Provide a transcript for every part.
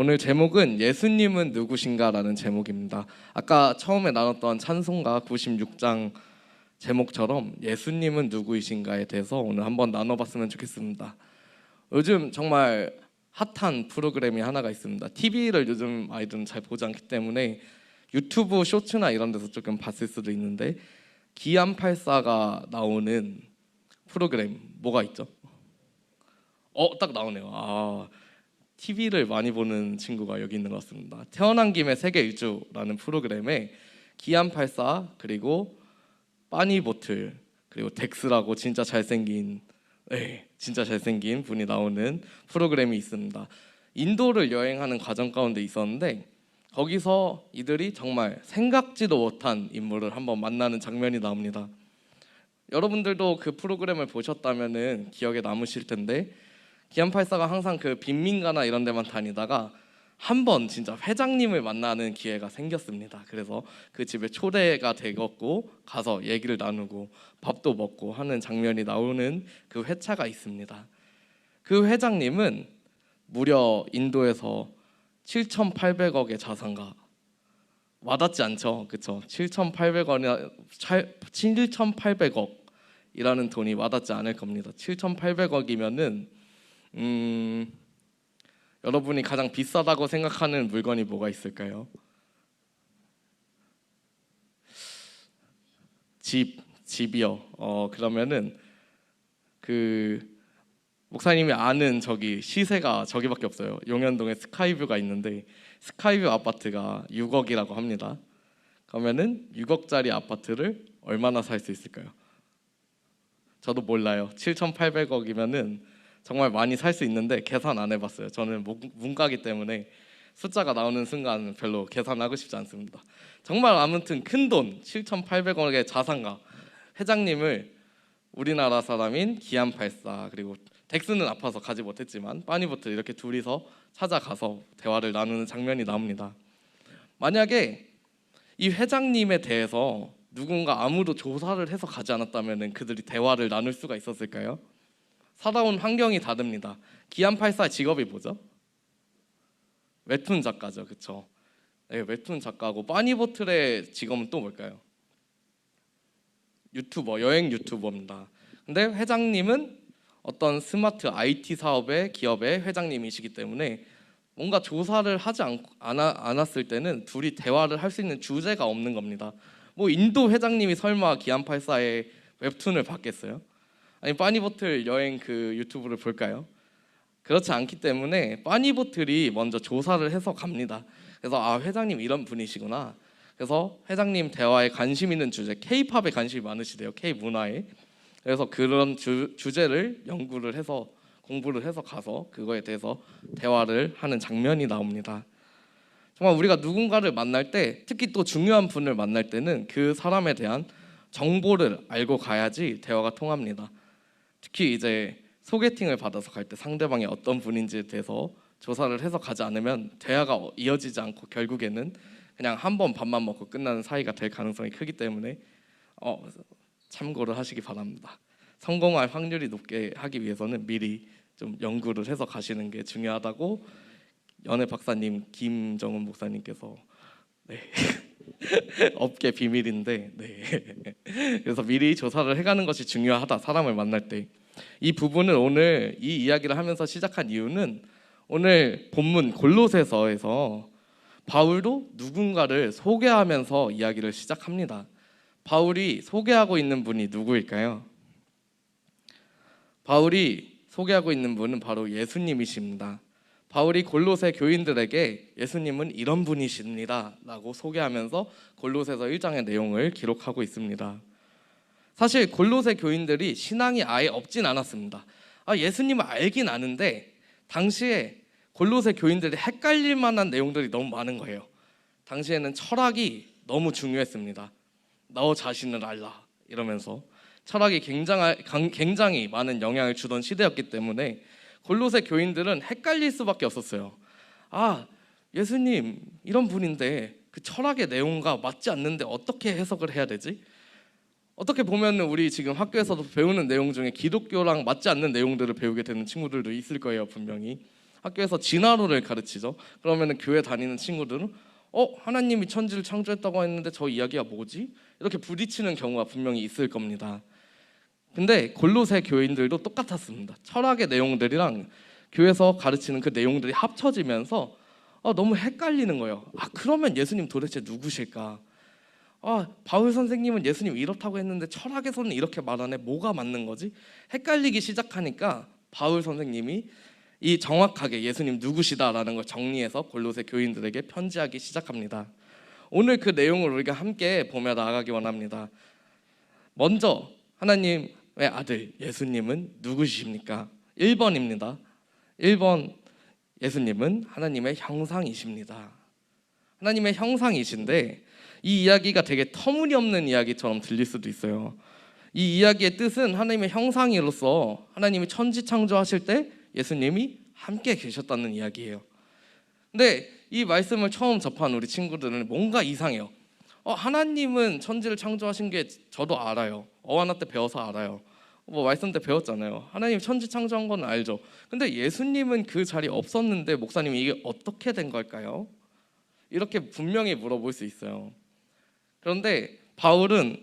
오늘 제목은 예수님은 누구신가라는 제목입니다. 아까 처음에 나눴던 찬송가 96장 제목처럼 예수님은 누구이신가에 대해서 오늘 한번 나눠봤으면 좋겠습니다. 요즘 정말 핫한 프로그램이 하나가 있습니다. TV를 요즘 아이들은 잘 보지 않기 때문에 유튜브 쇼츠나 이런 데서 조금 봤을 수도 있는데 기안84가 나오는 프로그램 뭐가 있죠? 딱 나오네요. TV를 많이 보는 친구가 여기 있는 것 같습니다. 태어난 김에 세계 일주라는 프로그램에 기안84 그리고 빠니보틀 그리고 덱스라고 진짜 잘생긴 분이 나오는 프로그램이 있습니다. 인도를 여행하는 과정 가운데 있었는데 거기서 이들이 정말 생각지도 못한 인물을 한번 만나는 장면이 나옵니다. 여러분들도 그 프로그램을 보셨다면은 기억에 남으실 텐데 기안84가 항상 그 빈민가나 이런 데만 다니다가 한 번 진짜 회장님을 만나는 기회가 생겼습니다. 그래서 그 집에 초대가 되었고 가서 얘기를 나누고 밥도 먹고 하는 장면이 나오는 그 회차가 있습니다. 그 회장님은 무려 인도에서 7,800억의 자산가, 와닿지 않죠? 그렇죠? 7,800억이라는 돈이 와닿지 않을 겁니다. 7,800억이면은 여러분이 가장 비싸다고 생각하는 물건이 뭐가 있을까요? 집이요. 그러면은 그 목사님이 아는 저기 시세가 저기밖에 없어요. 용현동에 스카이뷰가 있는데 스카이뷰 아파트가 6억이라고 합니다. 그러면은 6억짜리 아파트를 얼마나 살 수 있을까요? 저도 몰라요. 7,800억이면은 정말 많이 살 수 있는데 계산 안 해봤어요. 저는 문과기 때문에 숫자가 나오는 순간 별로 계산하고 싶지 않습니다. 정말 아무튼 큰 돈 7,800억의 자산가 회장님을 우리나라 사람인 기안84 그리고 덱스는 아파서 가지 못했지만 빠니보틀 이렇게 둘이서 찾아가서 대화를 나누는 장면이 나옵니다. 만약에 이 회장님에 대해서 누군가 아무도 조사를 해서 가지 않았다면 그들이 대화를 나눌 수가 있었을까요? 살아온 환경이 다릅니다. 기안84 직업이 뭐죠? 웹툰 작가죠, 그렇죠? 네, 웹툰 작가고 빠니보틀의 직업은 또 뭘까요? 유튜버, 여행 유튜버입니다. 근데 회장님은 어떤 스마트 IT 사업의 기업의 회장님이시기 때문에 뭔가 조사를 하지 않았을 때는 둘이 대화를 할 수 있는 주제가 없는 겁니다. 뭐 인도 회장님이 설마 기안84의 웹툰을 봤겠어요? 아니 빠니보틀 여행 그 유튜브를 볼까요? 그렇지 않기 때문에 빠니보틀이 먼저 조사를 해서 갑니다. 그래서 회장님 이런 분이시구나. 그래서 회장님 대화에 관심 있는 주제, K-팝에 관심이 많으시대요. K-문화에. 그래서 그런 주제를 연구를 해서 공부를 해서 가서 그거에 대해서 대화를 하는 장면이 나옵니다. 정말 우리가 누군가를 만날 때 특히 또 중요한 분을 만날 때는 그 사람에 대한 정보를 알고 가야지 대화가 통합니다. 특히 이제 소개팅을 받아서 갈 때 상대방이 어떤 분인지에 대해서 조사를 해서 가지 않으면 대화가 이어지지 않고 결국에는 그냥 한 번 밥만 먹고 끝나는 사이가 될 가능성이 크기 때문에 참고를 하시기 바랍니다. 성공할 확률이 높게 하기 위해서는 미리 좀 연구를 해서 가시는 게 중요하다고 연애 박사님 김정은 목사님께서 업계 비밀인데 그래서 미리 조사를 해가는 것이 중요하다. 사람을 만날 때 이 부분을 오늘 이 이야기를 하면서 시작한 이유는 오늘 본문 골로새서에서 바울도 누군가를 소개하면서 이야기를 시작합니다. 바울이 소개하고 있는 분이 누구일까요? 바울이 소개하고 있는 분은 바로 예수님이십니다. 바울이 골로새 교인들에게 예수님은 이런 분이십니다 라고 소개하면서 골로새서 1장의 내용을 기록하고 있습니다. 사실 골로새 교인들이 신앙이 아예 없진 않았습니다. 예수님을 알긴 아는데 당시에 골로새 교인들이 헷갈릴 만한 내용들이 너무 많은 거예요. 당시에는 철학이 너무 중요했습니다. 너 자신을 알라 이러면서 철학이 굉장히 많은 영향을 주던 시대였기 때문에 골로새 교인들은 헷갈릴 수밖에 없었어요. 예수님 이런 분인데 그 철학의 내용과 맞지 않는데 어떻게 해석을 해야 되지? 어떻게 보면 우리 지금 학교에서도 배우는 내용 중에 기독교랑 맞지 않는 내용들을 배우게 되는 친구들도 있을 거예요, 분명히. 학교에서 진화론을 가르치죠. 그러면은 교회 다니는 친구들은 하나님이 천지를 창조했다고 했는데 저 이야기가 뭐지? 이렇게 부딪히는 경우가 분명히 있을 겁니다. 근데 골로새 교인들도 똑같았습니다. 철학의 내용들이랑 교회에서 가르치는 그 내용들이 합쳐지면서 너무 헷갈리는 거예요. 그러면 예수님 도대체 누구실까? 바울 선생님은 예수님 이렇다고 했는데 철학에서는 이렇게 말하네. 뭐가 맞는 거지? 헷갈리기 시작하니까 바울 선생님이 이 정확하게 예수님 누구시다라는 걸 정리해서 골로새 교인들에게 편지하기 시작합니다. 오늘 그 내용을 우리가 함께 보며 나아가기 원합니다. 먼저 하나님의 아들 예수님은 누구십니까? 1번입니다. 1번 예수님은 하나님의 형상이십니다. 하나님의 형상이신데 이 이야기가 되게 터무니없는 이야기처럼 들릴 수도 있어요. 이 이야기의 뜻은 하나님의 형상으로서 하나님이 천지 창조하실 때 예수님이 함께 계셨다는 이야기예요. 근데 이 말씀을 처음 접한 우리 친구들은 뭔가 이상해요. 하나님은 천지를 창조하신 게 저도 알아요. 어하나 때 배워서 알아요. 말씀 때 배웠잖아요. 하나님 천지 창조한 건 알죠. 근데 예수님은 그 자리에 없었는데 목사님 이게 어떻게 된 걸까요? 이렇게 분명히 물어볼 수 있어요. 그런데 바울은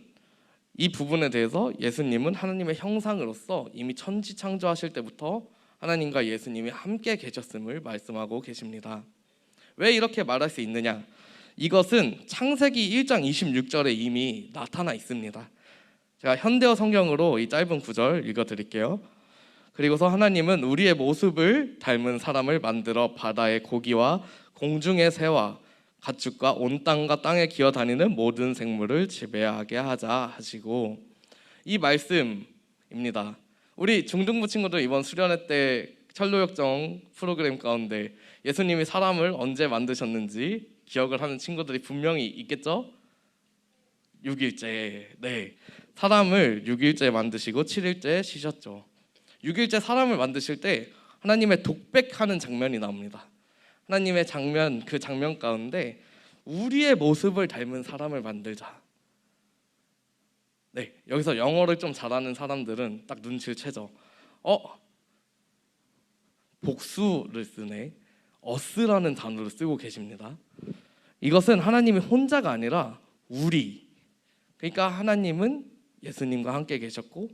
이 부분에 대해서 예수님은 하나님의 형상으로서 이미 천지 창조하실 때부터 하나님과 예수님이 함께 계셨음을 말씀하고 계십니다. 왜 이렇게 말할 수 있느냐? 이것은 창세기 1장 26절에 이미 나타나 있습니다. 제가 현대어 성경으로 이 짧은 구절 읽어드릴게요. 그리고서 하나님은 우리의 모습을 닮은 사람을 만들어 바다의 고기와 공중의 새와 가축과 온 땅과 땅에 기어다니는 모든 생물을 지배하게 하자 하시고, 이 말씀입니다. 우리 중등부 친구들 이번 수련회 때 철로역정 프로그램 가운데 예수님이 사람을 언제 만드셨는지 기억을 하는 친구들이 분명히 있겠죠? 6일째. 네, 사람을 6일째 만드시고 7일째 쉬셨죠. 6일째 사람을 만드실 때 하나님의 독백하는 장면이 나옵니다. 하나님의 장면, 그 장면 가운데 우리의 모습을 닮은 사람을 만들자. 네, 여기서 영어를 좀 잘하는 사람들은 딱 눈치를 채죠. 복수를 쓰네. us라는 단어를 쓰고 계십니다. 이것은 하나님이 혼자가 아니라 우리. 그러니까 하나님은 예수님과 함께 계셨고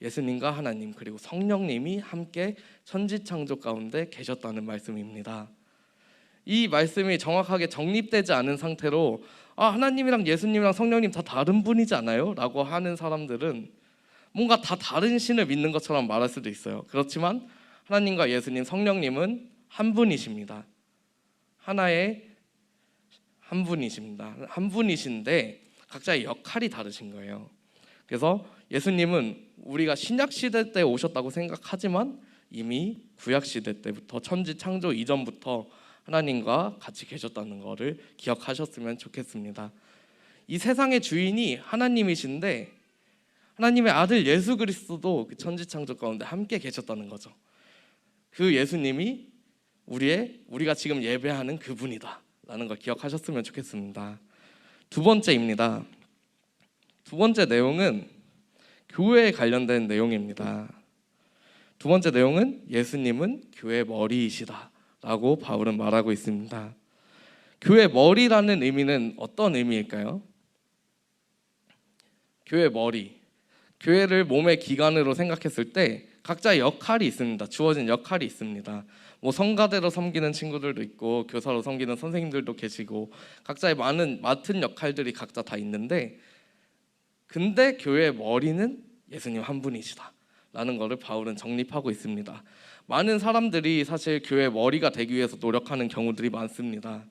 예수님과 하나님 그리고 성령님이 함께 천지창조 가운데 계셨다는 말씀입니다. 이 말씀이 정확하게 정립되지 않은 상태로 하나님이랑 예수님이랑 성령님 다 다른 분이지 않아요? 라고 하는 사람들은 뭔가 다 다른 신을 믿는 것처럼 말할 수도 있어요. 그렇지만 하나님과 예수님, 성령님은 한 분이십니다. 하나의 한 분이십니다. 한 분이신데 각자의 역할이 다르신 거예요. 그래서 예수님은 우리가 신약 시대 때 오셨다고 생각하지만 이미 구약 시대 때부터 천지 창조 이전부터 하나님과 같이 계셨다는 것을 기억하셨으면 좋겠습니다. 이 세상의 주인이 하나님이신데 하나님의 아들 예수 그리스도도 그 천지 창조 가운데 함께 계셨다는 거죠. 그 예수님이 우리가 지금 예배하는 그분이다 라는 걸 기억하셨으면 좋겠습니다. 두 번째입니다. 두 번째 내용은 교회에 관련된 내용입니다. 두 번째 내용은 예수님은 교회 머리이시다 라고 바울은 말하고 있습니다. 교회 머리라는 의미는 어떤 의미일까요? 교회 머리, 교회를 몸의 기관으로 생각했을 때 각자의 역할이 있습니다. 주어진 역할이 있습니다. 성가대로 섬기는 친구들도 있고 교사로 섬기는 선생님들도 계시고 각자의 맡은 역할들이 각자 다 있는데, 근데 교회의 머리는 예수님 한 분이시다 라는 것을 바울은 정립하고 있습니다. 많은 사람들이 사실 교회 머리가 되기 위해서 노력하는 경우들이 많습니다.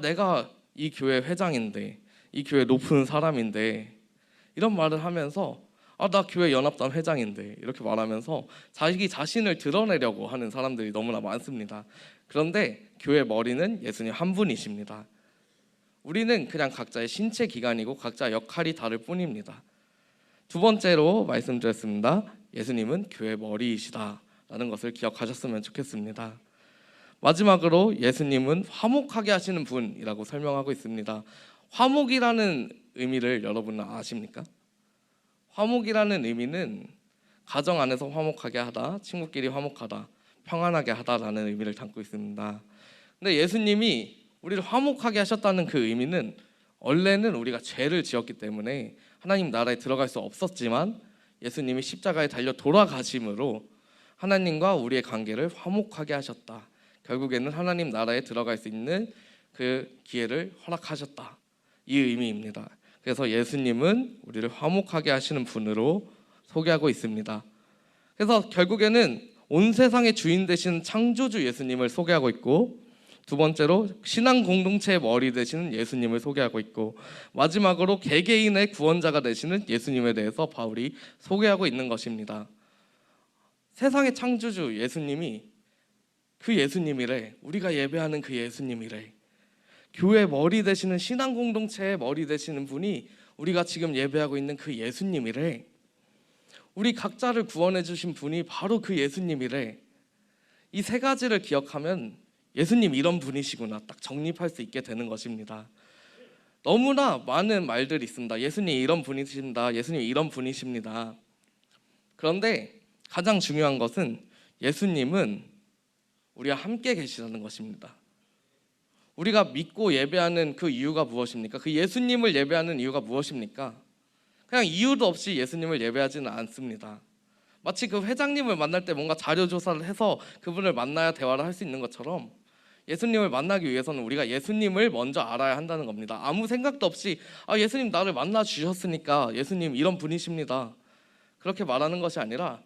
내가 이 교회 회장인데, 이 교회 높은 사람인데, 이런 말을 하면서 나 교회 연합단 회장인데 이렇게 말하면서 자기 자신을 드러내려고 하는 사람들이 너무나 많습니다. 그런데 교회 머리는 예수님 한 분이십니다. 우리는 그냥 각자의 신체 기관이고 각자 역할이 다를 뿐입니다. 두 번째로 말씀드렸습니다. 예수님은 교회 머리이시다 라는 것을 기억하셨으면 좋겠습니다. 마지막으로 예수님은 화목하게 하시는 분이라고 설명하고 있습니다. 화목이라는 의미를 여러분은 아십니까? 화목이라는 의미는 가정 안에서 화목하게 하다, 친구끼리 화목하다, 평안하게 하다라는 의미를 담고 있습니다. 근데 예수님이 우리를 화목하게 하셨다는 그 의미는 원래는 우리가 죄를 지었기 때문에 하나님 나라에 들어갈 수 없었지만 예수님이 십자가에 달려 돌아가심으로 하나님과 우리의 관계를 화목하게 하셨다. 결국에는 하나님 나라에 들어갈 수 있는 그 기회를 허락하셨다. 이 의미입니다. 그래서 예수님은 우리를 화목하게 하시는 분으로 소개하고 있습니다. 그래서 결국에는 온 세상의 주인 되시는 창조주 예수님을 소개하고 있고, 두 번째로 신앙 공동체의 머리 되시는 예수님을 소개하고 있고, 마지막으로 개개인의 구원자가 되시는 예수님에 대해서 바울이 소개하고 있는 것입니다. 세상의 창조주 예수님이 그 예수님이래. 우리가 예배하는 그 예수님이래. 교회 머리 되시는 신앙 공동체의 머리 되시는 분이 우리가 지금 예배하고 있는 그 예수님이래. 우리 각자를 구원해 주신 분이 바로 그 예수님이래. 이 세 가지를 기억하면 예수님 이런 분이시구나 딱 정립할 수 있게 되는 것입니다. 너무나 많은 말들이 있습니다. 예수님 이런 분이십니다. 예수님 이런 분이십니다. 그런데 가장 중요한 것은 예수님은 우리와 함께 계시다는 것입니다. 우리가 믿고 예배하는 그 이유가 무엇입니까? 그 예수님을 예배하는 이유가 무엇입니까? 그냥 이유도 없이 예수님을 예배하지는 않습니다. 마치 그 회장님을 만날 때 뭔가 자료 조사를 해서 그분을 만나야 대화를 할 수 있는 것처럼 예수님을 만나기 위해서는 우리가 예수님을 먼저 알아야 한다는 겁니다. 아무 생각도 없이 예수님 나를 만나 주셨으니까 예수님 이런 분이십니다. 그렇게 말하는 것이 아니라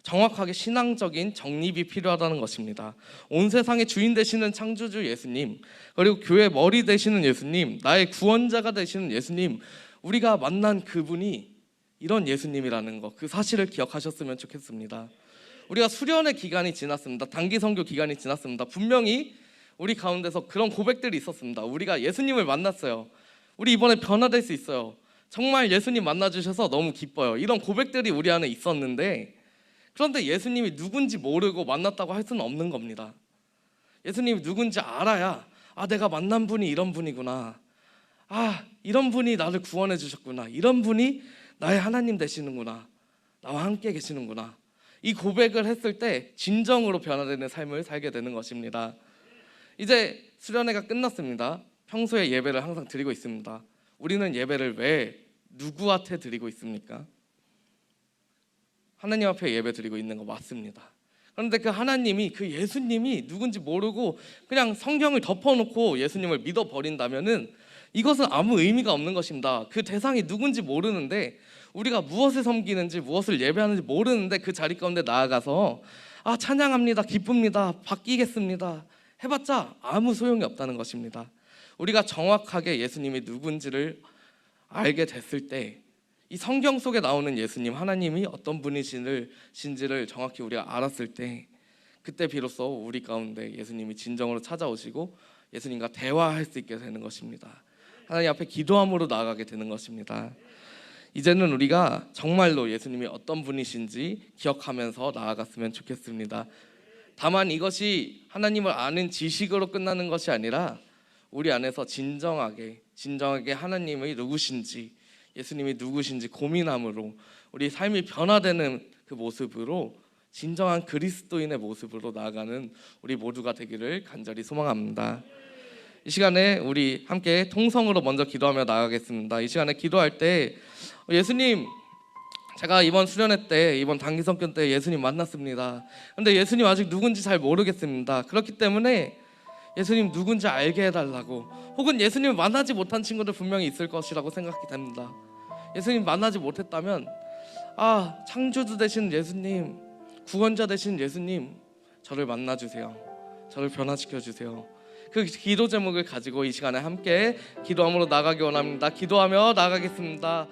정확하게 신앙적인 정립이 필요하다는 것입니다. 온 세상의 주인 되시는 창조주 예수님, 그리고 교회 머리 되시는 예수님, 나의 구원자가 되시는 예수님, 우리가 만난 그분이 이런 예수님이라는 것, 그 사실을 기억하셨으면 좋겠습니다. 우리가 수련의 기간이 지났습니다. 단기 선교 기간이 지났습니다. 분명히 우리 가운데서 그런 고백들이 있었습니다. 우리가 예수님을 만났어요. 우리 이번에 변화될 수 있어요. 정말 예수님 만나주셔서 너무 기뻐요. 이런 고백들이 우리 안에 있었는데, 그런데 예수님이 누군지 모르고 만났다고 할 수는 없는 겁니다. 예수님이 누군지 알아야 내가 만난 분이 이런 분이구나. 이런 분이 나를 구원해 주셨구나. 이런 분이 나의 하나님 되시는구나. 나와 함께 계시는구나. 이 고백을 했을 때 진정으로 변화되는 삶을 살게 되는 것입니다. 이제 수련회가 끝났습니다. 평소에 예배를 항상 드리고 있습니다. 우리는 예배를 왜 누구한테 드리고 있습니까? 하나님 앞에 예배 드리고 있는 거 맞습니다. 그런데 그 하나님이, 그 예수님이 누군지 모르고 그냥 성경을 덮어놓고 예수님을 믿어버린다면은 이것은 아무 의미가 없는 것입니다. 그 대상이 누군지 모르는데, 우리가 무엇을 섬기는지 무엇을 예배하는지 모르는데 그 자리 가운데 나아가서 찬양합니다, 기쁩니다, 바뀌겠습니다 해봤자 아무 소용이 없다는 것입니다. 우리가 정확하게 예수님이 누군지를 알게 됐을 때, 이 성경 속에 나오는 예수님, 하나님이 어떤 분이신지를 정확히 우리가 알았을 때, 그때 비로소 우리 가운데 예수님이 진정으로 찾아오시고 예수님과 대화할 수 있게 되는 것입니다. 하나님 앞에 기도함으로 나아가게 되는 것입니다. 이제는 우리가 정말로 예수님이 어떤 분이신지 기억하면서 나아갔으면 좋겠습니다. 다만 이것이 하나님을 아는 지식으로 끝나는 것이 아니라 우리 안에서 진정하게 하나님이 누구신지, 예수님이 누구신지 고민함으로 우리 삶이 변화되는 그 모습으로 진정한 그리스도인의 모습으로 나아가는 우리 모두가 되기를 간절히 소망합니다. 이 시간에 우리 함께 통성으로 먼저 기도하며 나아가겠습니다. 이 시간에 기도할 때 예수님, 제가 이번 수련회 때, 이번 단기 선교 때 예수님 만났습니다. 근데 예수님 아직 누군지 잘 모르겠습니다. 그렇기 때문에 예수님 누군지 알게 해달라고, 혹은 예수님을 만나지 못한 친구들 분명히 있을 것이라고 생각이 됩니다. 예수님 만나지 못했다면 창조주 되신 예수님, 구원자 되신 예수님, 저를 만나주세요. 저를 변화시켜주세요. 그 기도 제목을 가지고 이 시간에 함께 기도함으로 나가기 원합니다. 기도하며 나가겠습니다.